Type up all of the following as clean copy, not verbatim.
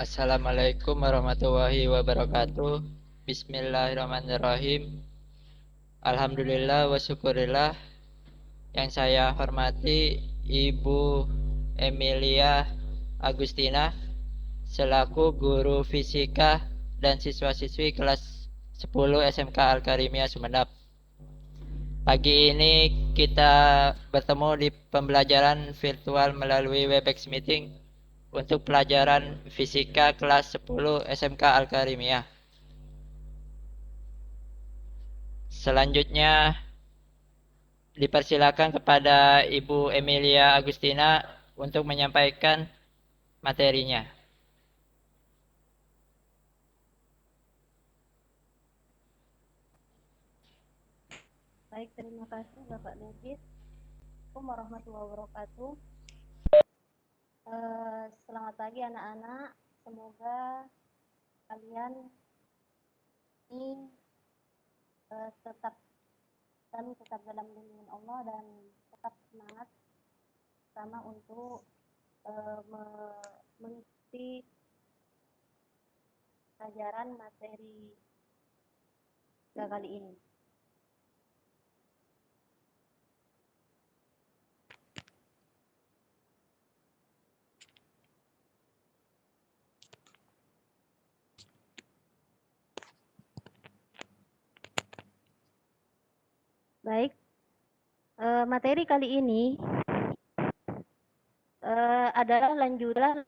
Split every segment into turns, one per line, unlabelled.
Assalamualaikum warahmatullahi wabarakatuh. Bismillahirrahmanirrahim. Alhamdulillah wa syukurillah. Yang saya hormati Ibu Emilia Agustina selaku guru fisika dan siswa-siswi kelas 10 SMK Al-Karimiyah Sumeneb. Pagi ini kita bertemu di pembelajaran virtual melalui Webex Meeting untuk pelajaran fisika kelas 10 SMK Al-Karimiyah. Selanjutnya dipersilakan kepada Ibu Emilia Agustina untuk menyampaikan materinya.
Baik, terima kasih Bapak David. Assalamualaikum warahmatullahi wabarakatuh. Selamat pagi anak-anak. Semoga kalian ini tetap dalam lindungan Allah dan tetap semangat sama untuk mengikuti pelajaran materi kali ini. Baik, materi kali ini adalah lanjutan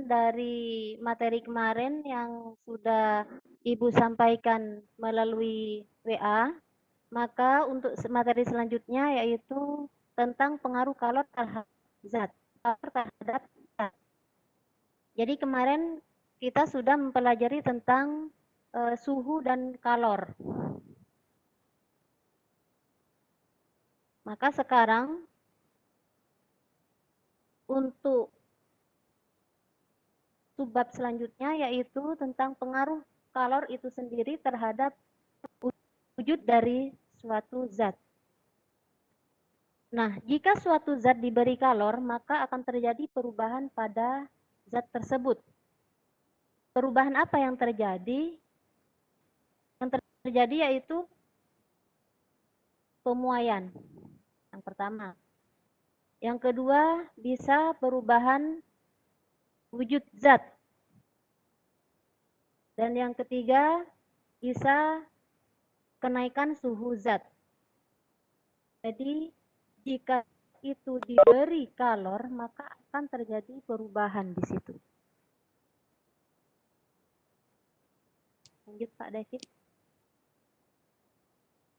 dari materi kemarin yang sudah Ibu sampaikan melalui WA. Maka untuk materi selanjutnya yaitu tentang pengaruh kalor terhadap zat. Jadi kemarin kita sudah mempelajari tentang suhu dan kalor. Maka sekarang untuk subbab selanjutnya yaitu tentang pengaruh kalor itu sendiri terhadap wujud dari suatu zat. Nah, jika suatu zat diberi kalor, maka akan terjadi perubahan pada zat tersebut. Perubahan apa yang terjadi? Yang terjadi yaitu pemuaian. Yang pertama. Yang kedua, bisa perubahan wujud zat. Dan yang ketiga, bisa kenaikan suhu zat. Jadi, jika itu diberi kalor, maka akan terjadi perubahan di situ. Lanjut Pak David.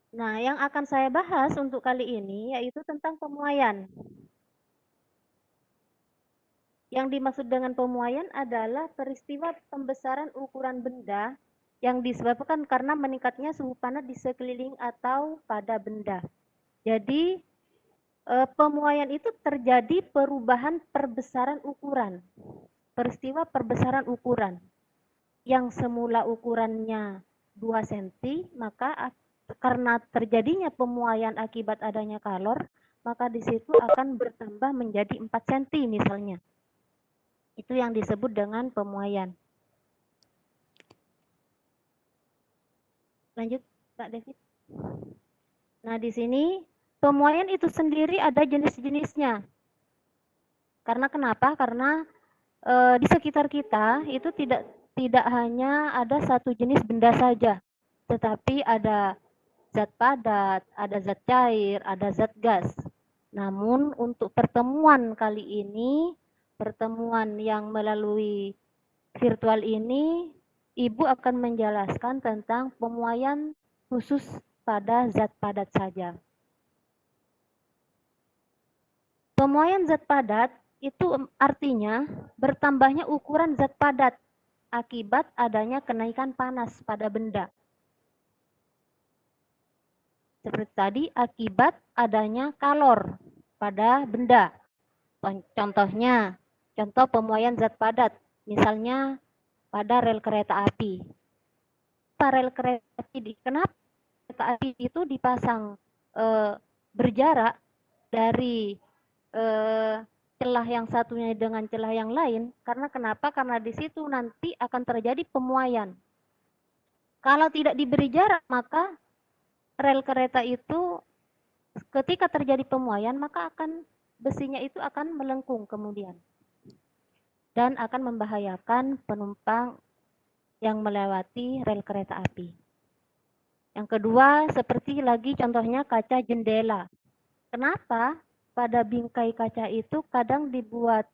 Nah, yang akan saya bahas untuk kali ini yaitu tentang pemuaian. Yang dimaksud dengan pemuaian adalah peristiwa pembesaran ukuran benda yang disebabkan karena meningkatnya suhu panas di sekeliling atau pada benda. Jadi, pemuaian itu terjadi perubahan perbesaran ukuran. Peristiwa perbesaran ukuran. Yang semula ukurannya 2 cm, maka karena terjadinya pemuaian akibat adanya kalor, maka di situ akan bertambah menjadi 4 cm misalnya. Itu yang disebut dengan pemuaian. Lanjut Pak David. Nah, di sini pemuaian itu sendiri ada jenis-jenisnya. Karena kenapa? Karena di sekitar kita itu tidak hanya ada satu jenis benda saja, tetapi ada zat padat, ada zat cair, ada zat gas. Namun untuk pertemuan kali ini, pertemuan yang melalui virtual ini, Ibu akan menjelaskan tentang pemuaian khusus pada zat padat saja. Pemuaian zat padat itu artinya bertambahnya ukuran zat padat akibat adanya kenaikan panas pada benda. Seperti tadi, akibat adanya kalor pada benda. Contohnya, contoh pemuaian zat padat, misalnya pada rel kereta api. Rel kereta api, kenapa kereta api itu dipasang berjarak dari celah yang satunya dengan celah yang lain. Karena kenapa? Karena di situ nanti akan terjadi pemuaian. Kalau tidak diberi jarak, maka rel kereta itu ketika terjadi pemuaian, maka besinya itu akan melengkung kemudian dan akan membahayakan penumpang yang melewati rel kereta api. Yang kedua, seperti lagi contohnya kaca jendela. Kenapa pada bingkai kaca itu kadang dibuat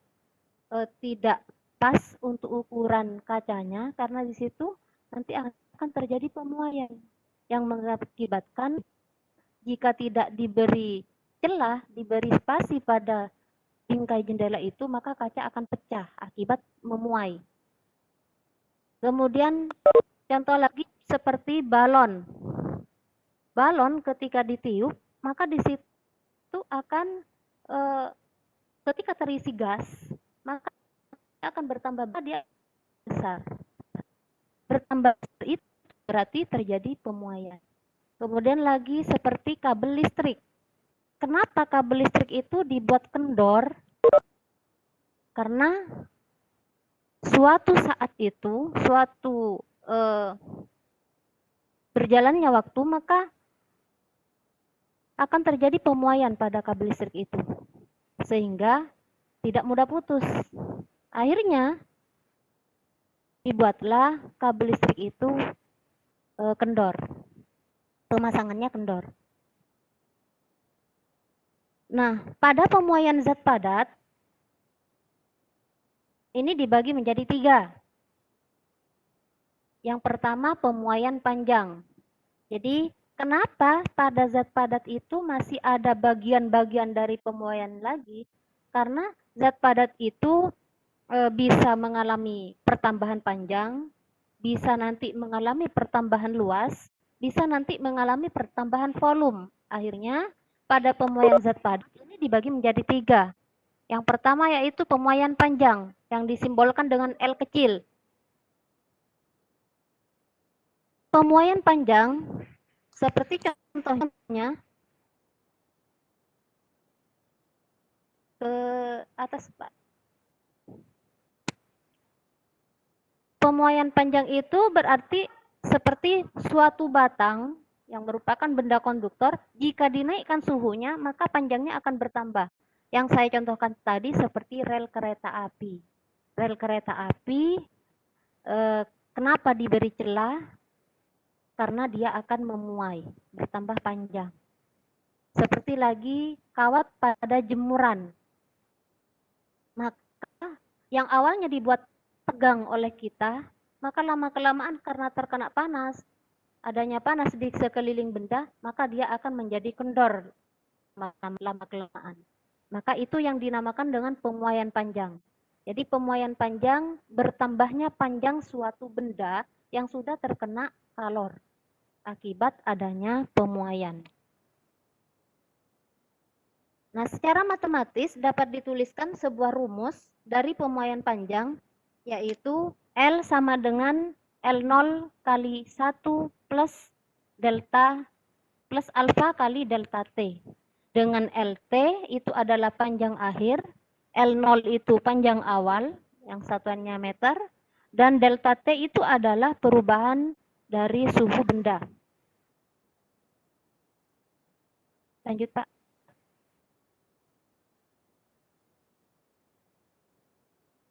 tidak pas untuk ukuran kacanya, karena di situ nanti akan terjadi pemuaian yang mengakibatkan jika tidak diberi celah, diberi spasi pada bingkai jendela itu, maka kaca akan pecah akibat memuai. Kemudian contoh lagi seperti balon. Balon ketika ditiup, maka di situ akan ketika terisi gas, maka akan bertambah dia besar. Bertambah itu berarti terjadi pemuaian. Kemudian lagi seperti kabel listrik. Kenapa kabel listrik itu dibuat kendor? Karena suatu saat itu, berjalannya waktu, maka akan terjadi pemuaian pada kabel listrik itu. Sehingga tidak mudah putus. Akhirnya dibuatlah kabel listrik itu kendor. Pemasangannya kendor. Nah, pada pemuaian zat padat, ini dibagi menjadi 3. Yang pertama, pemuaian panjang. Jadi, kenapa pada zat padat itu masih ada bagian-bagian dari pemuaian lagi? Karena zat padat itu bisa mengalami pertambahan panjang, bisa nanti mengalami pertambahan luas, bisa nanti mengalami pertambahan volume. Akhirnya, pada pemuaian zat padat ini dibagi menjadi 3. Yang pertama yaitu pemuaian panjang, yang disimbolkan dengan L kecil. Pemuaian panjang, seperti contohnya, ke atas Pak. Pemuaian panjang itu berarti seperti suatu batang yang merupakan benda konduktor, jika dinaikkan suhunya, maka panjangnya akan bertambah. Yang saya contohkan tadi seperti rel kereta api. Rel kereta api, kenapa diberi celah? Karena dia akan memuai, bertambah panjang. Seperti lagi kawat pada jemuran. Maka yang awalnya dibuat tegang oleh kita, maka lama-kelamaan karena terkena panas, adanya panas di sekeliling benda, maka dia akan menjadi kendor lama-kelamaan. Maka itu yang dinamakan dengan pemuaian panjang. Jadi pemuaian panjang, bertambahnya panjang suatu benda yang sudah terkena kalor akibat adanya pemuaian. Nah, secara matematis dapat dituliskan sebuah rumus dari pemuaian panjang, yaitu L sama dengan L0 kali 1 plus delta plus alfa kali delta T. Dengan LT itu adalah panjang akhir, L0 itu panjang awal, yang satuannya meter, dan delta T itu adalah perubahan dari suhu benda. Lanjut, Pak.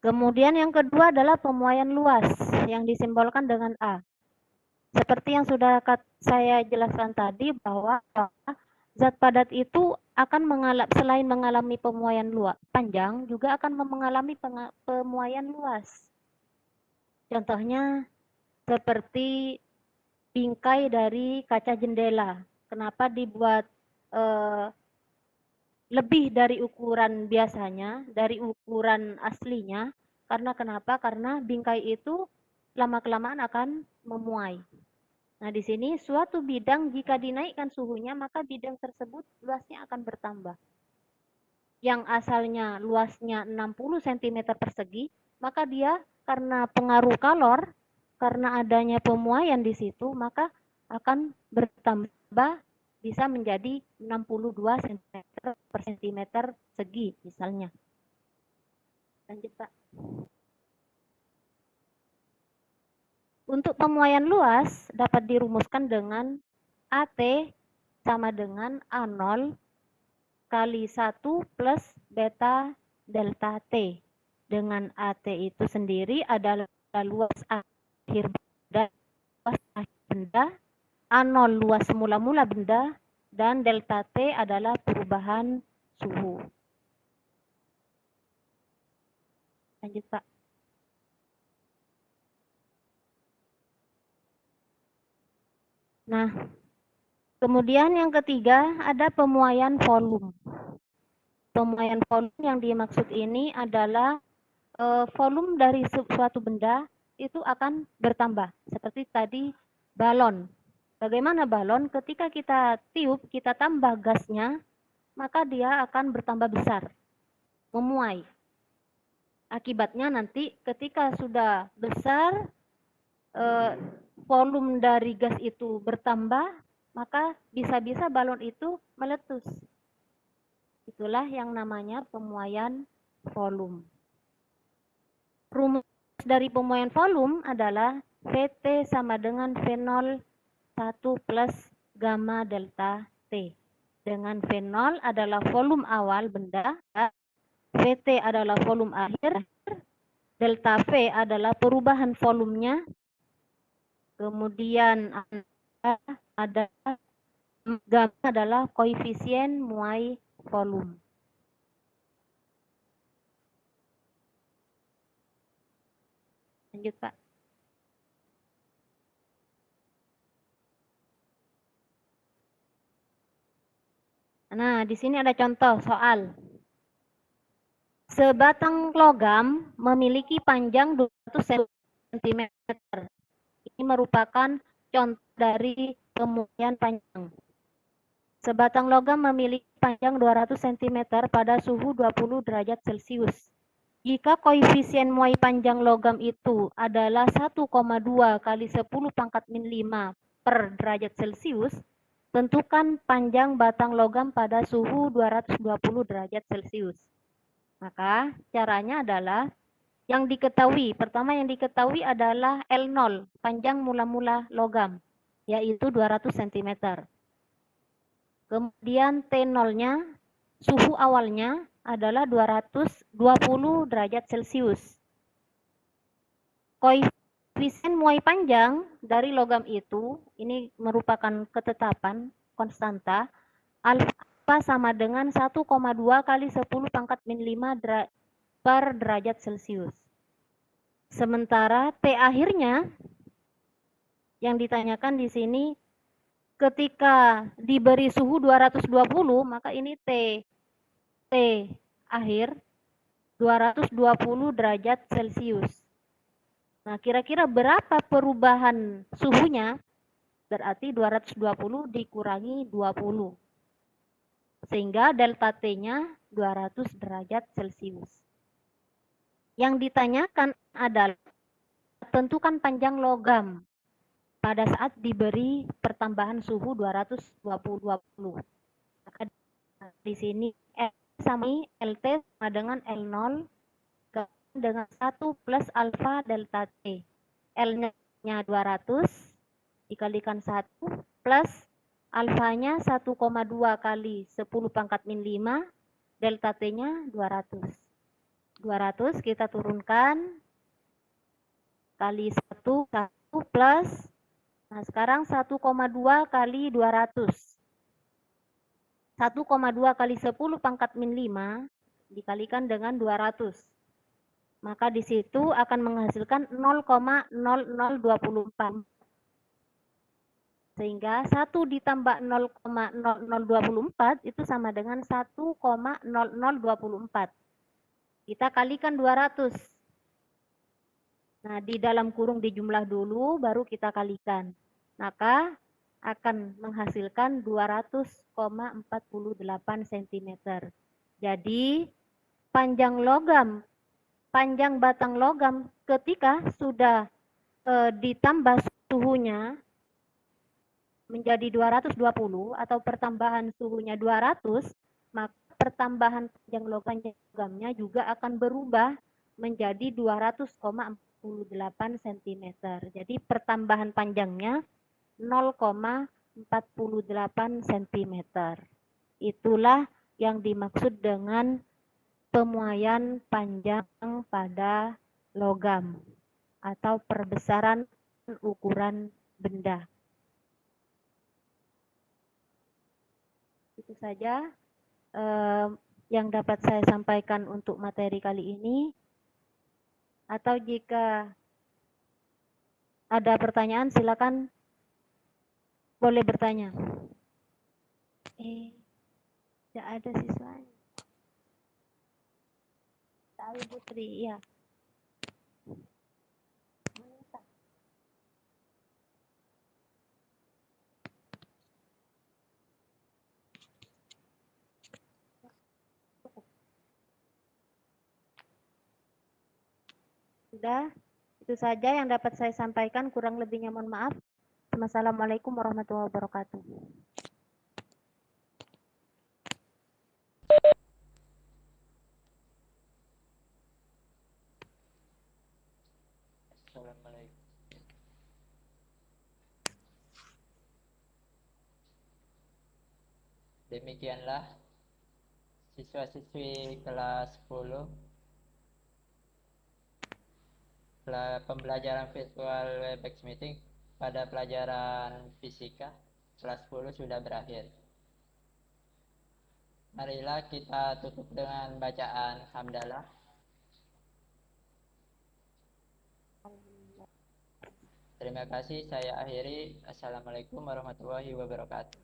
Kemudian yang kedua adalah pemuaian luas, yang disimbolkan dengan A. Seperti yang sudah saya jelaskan tadi, bahwa zat padat itu akan selain mengalami pemuaian luas panjang, juga akan mengalami pemuaian luas. Contohnya seperti bingkai dari kaca jendela. Kenapa dibuat lebih dari ukuran biasanya, dari ukuran aslinya? Karena kenapa? Karena bingkai itu lama-kelamaan akan memuai. Nah, di sini suatu bidang jika dinaikkan suhunya, maka bidang tersebut luasnya akan bertambah. Yang asalnya luasnya 60 cm persegi, maka dia karena pengaruh kalor, karena adanya pemuaian di situ, maka akan bertambah bisa menjadi 62 cm per cm segi misalnya. Lanjut, Pak. Untuk pemuaian luas dapat dirumuskan dengan AT sama dengan A0 kali 1 plus beta delta T. Dengan AT itu sendiri adalah luas akhir benda, luas akhir benda, A0 luas mula-mula benda, dan delta T adalah perubahan suhu. Lanjut, Pak. Nah, kemudian yang ketiga ada pemuaian volume. Pemuaian volume yang dimaksud ini adalah volume dari suatu benda itu akan bertambah. Seperti tadi balon. Bagaimana balon? Ketika kita tiup, kita tambah gasnya, maka dia akan bertambah besar, memuai. Akibatnya nanti ketika sudah besar, volume dari gas itu bertambah, maka bisa-bisa balon itu meletus. Itulah yang namanya pemuaian volume. Rumus dari pemuaian volume adalah Vt sama dengan V0 1 plus gamma delta T. Dengan V0 adalah volume awal benda, Vt adalah volume akhir, delta V adalah perubahan volumenya, kemudian ada gamma adalah koefisien muai volume. Lanjut, Pak. Nah, di sini ada contoh soal. Sebatang logam memiliki panjang 200 cm. Ini merupakan contoh dari pemuaian panjang. Sebatang logam memiliki panjang 200 cm pada suhu 20 derajat Celcius. Jika koefisien muai panjang logam itu adalah 1,2 kali 10 pangkat min 5 per derajat Celcius, tentukan panjang batang logam pada suhu 220 derajat Celcius. Maka caranya adalah yang diketahui, pertama yang diketahui adalah L0, panjang mula-mula logam, yaitu 200 cm. Kemudian T0-nya, suhu awalnya adalah 220 derajat Celcius. Koefisien muai panjang dari logam itu, ini merupakan ketetapan konstanta, alfa sama dengan 1,2 kali 10 pangkat min 5 per derajat Celcius. Sementara T akhirnya yang ditanyakan di sini ketika diberi suhu 220, maka ini T akhir 220 derajat Celcius. Nah, kira-kira berapa perubahan suhunya? Berarti 220 dikurangi 20. Sehingga delta T-nya 200 derajat Celcius. Yang ditanyakan adalah tentukan panjang logam pada saat diberi pertambahan suhu 220. Maka di sini L sama LT sama dengan L0 dengan 1 plus alfa delta T. L-nya 200 dikalikan 1 plus alfanya 1,2 kali 10 pangkat min 5, delta T-nya 200. 200 kita turunkan kali 1 plus, nah sekarang 1,2 kali 200. 1,2 kali 10 pangkat min 5 dikalikan dengan 200. Maka di situ akan menghasilkan 0,0024. Sehingga 1 ditambah 0,0024 itu sama dengan 1,0024. Kita kalikan 200. Nah, di dalam kurung dijumlah dulu, baru kita kalikan. Maka akan menghasilkan 200,48 cm. Jadi, panjang batang logam ketika sudah ditambah suhunya menjadi 220 atau pertambahan suhunya 200, maka pertambahan panjang logamnya juga akan berubah menjadi 200,48 cm. Jadi pertambahan panjangnya 0,48 cm. Itulah yang dimaksud dengan pemuaian panjang pada logam atau perbesaran ukuran benda. Itu saja yang dapat saya sampaikan untuk materi kali ini. Atau jika ada pertanyaan, silakan boleh bertanya. Tidak ada siswanya. Tahu Putri, ya. Sudah, itu saja yang dapat saya sampaikan. Kurang lebihnya mohon maaf. Wassalamualaikum warahmatullahi wabarakatuh.
Assalamualaikum. Demikianlah siswa-siswi kelas 10 pembelajaran virtual Webex meeting pada pelajaran fisika kelas 10 sudah berakhir. Marilah kita tutup dengan bacaan hamdalah. Terima kasih, saya akhiri. Assalamualaikum warahmatullahi wabarakatuh.